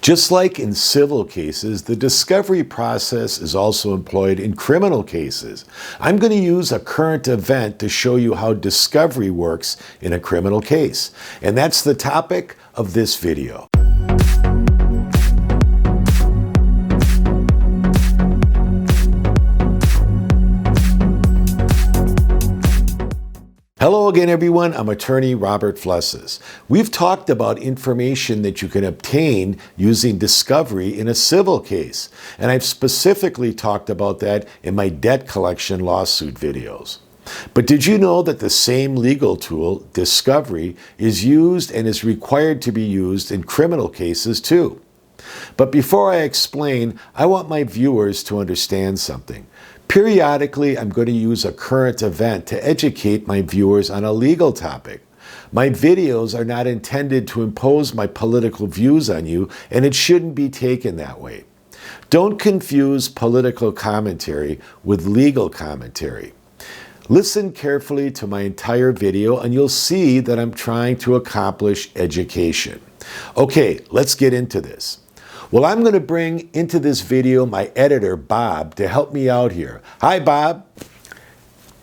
Just like in civil cases, the discovery process is also employed in criminal cases. I'm going to use a current event to show you how discovery works in a criminal case. And that's the topic of this video. Hello again, everyone. I'm attorney Robert Flessas. We've talked about information that you can obtain using discovery in a civil case, and I've specifically talked about that in my debt collection lawsuit videos. But did you know that the same legal tool, discovery, is used and is required to be used in criminal cases too? But before I explain, I want my viewers to understand something. Periodically, I'm going to use a current event to educate my viewers on a legal topic. My videos are not intended to impose my political views on you, and it shouldn't be taken that way. Don't confuse political commentary with legal commentary. Listen carefully to my entire video, and you'll see that I'm trying to accomplish education. Okay, let's get into this. Well, I'm going to bring into this video my editor, Bob, to help me out here. Hi, Bob.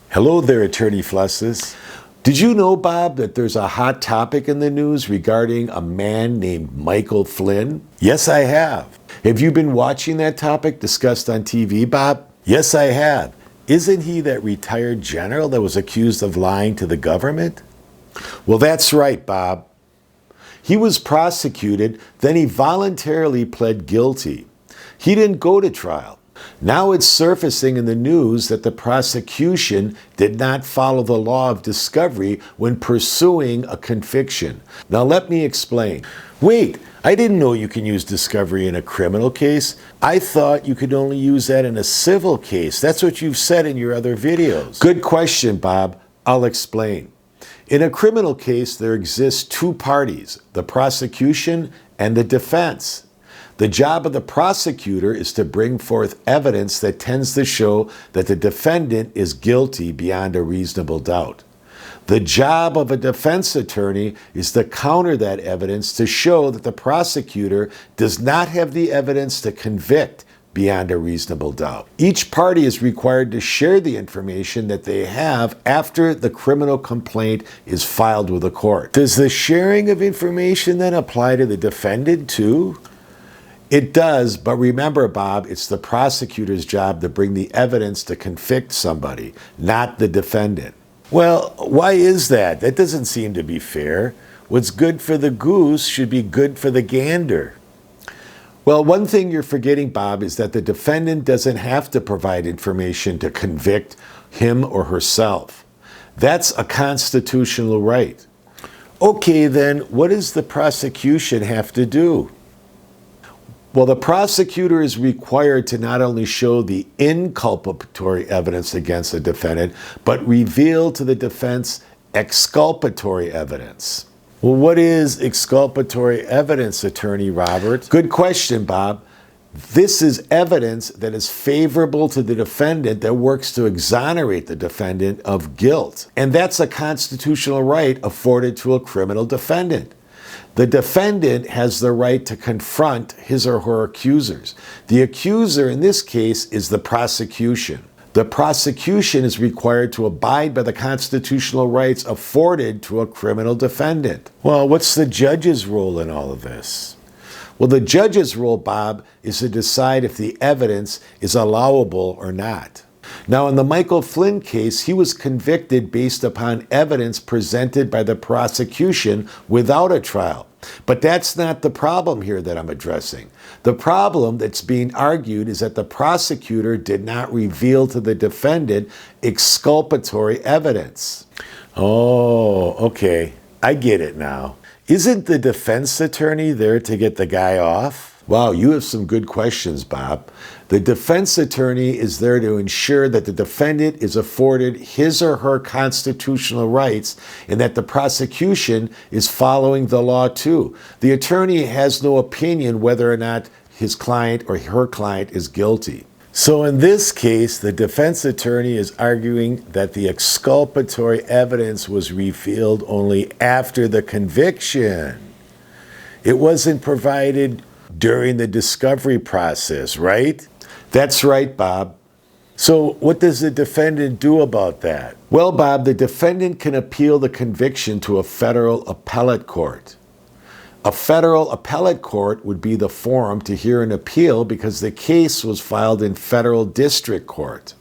Hello there, Attorney Flessas. Did you know, Bob, that there's a hot topic in the news regarding a man named Michael Flynn? Yes, I have. Have you been watching that topic discussed on TV, Bob? Yes, I have. Isn't he that retired general that was accused of lying to the government? Well, that's right, Bob. He was prosecuted, then he voluntarily pled guilty. He didn't go to trial. Now it's surfacing in the news that the prosecution did not follow the law of discovery when pursuing a conviction. Now let me explain. Wait, I didn't know you can use discovery in a criminal case. I thought you could only use that in a civil case. That's what you've said in your other videos. Good question, Bob. I'll explain. In a criminal case, there exists two parties, the prosecution and the defense. The job of the prosecutor is to bring forth evidence that tends to show that the defendant is guilty beyond a reasonable doubt. The job of a defense attorney is to counter that evidence to show that the prosecutor does not have the evidence to convict beyond a reasonable doubt. Each party is required to share the information that they have after the criminal complaint is filed with the court. Does the sharing of information then apply to the defendant too? It does, but remember, Bob, it's the prosecutor's job to bring the evidence to convict somebody, not the defendant. Well, why is that? That doesn't seem to be fair. What's good for the goose should be good for the gander. Well, one thing you're forgetting, Bob, is that the defendant doesn't have to provide information to convict him or herself. That's a constitutional right. Okay, then, what does the prosecution have to do? Well, the prosecutor is required to not only show the inculpatory evidence against the defendant, but reveal to the defense exculpatory evidence. Well, what is exculpatory evidence, Attorney Robert? Good question, Bob. This is evidence that is favorable to the defendant that works to exonerate the defendant of guilt. And that's a constitutional right afforded to a criminal defendant. The defendant has the right to confront his or her accusers. The accuser in this case is the prosecution. The prosecution is required to abide by the constitutional rights afforded to a criminal defendant. Well, what's the judge's role in all of this? Well, the judge's role, Bob, is to decide if the evidence is allowable or not. Now, in the Michael Flynn case, he was convicted based upon evidence presented by the prosecution without a trial. But that's not the problem here that I'm addressing. The problem that's being argued is that the prosecutor did not reveal to the defendant exculpatory evidence. Oh, okay. I get it now. Isn't the defense attorney there to get the guy off? Wow, you have some good questions, Bob. The defense attorney is there to ensure that the defendant is afforded his or her constitutional rights and that the prosecution is following the law too. The attorney has no opinion whether or not his client or her client is guilty. So in this case, the defense attorney is arguing that the exculpatory evidence was revealed only after the conviction. It wasn't provided during the discovery process, right? That's right, Bob. So what does the defendant do about that? Well, Bob, the defendant can appeal the conviction to a federal appellate court. A federal appellate court would be the forum to hear an appeal because the case was filed in federal district court.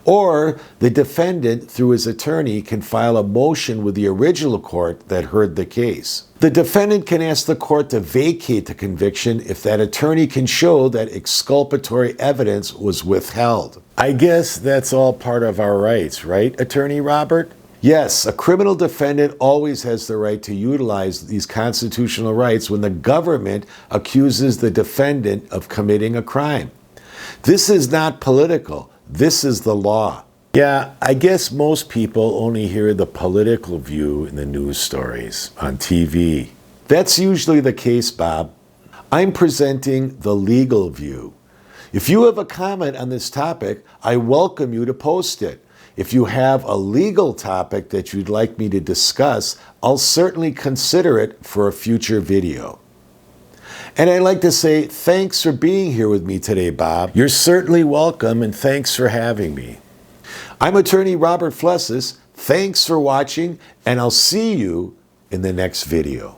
Or the defendant, through his attorney, can file a motion with the original court that heard the case. The defendant can ask the court to vacate the conviction if that attorney can show that exculpatory evidence was withheld. I guess that's all part of our rights, right, Attorney Robert? Yes, a criminal defendant always has the right to utilize these constitutional rights when the government accuses the defendant of committing a crime. This is not political. This is the law. Yeah, I guess most people only hear the political view in the news stories on TV. That's usually the case, Bob. I'm presenting the legal view. If you have a comment on this topic, I welcome you to post it. If you have a legal topic that you'd like me to discuss, I'll certainly consider it for a future video. And I'd like to say thanks for being here with me today, Bob. You're certainly welcome, and thanks for having me. I'm Attorney Robert Flessas. Thanks for watching, and I'll see you in the next video.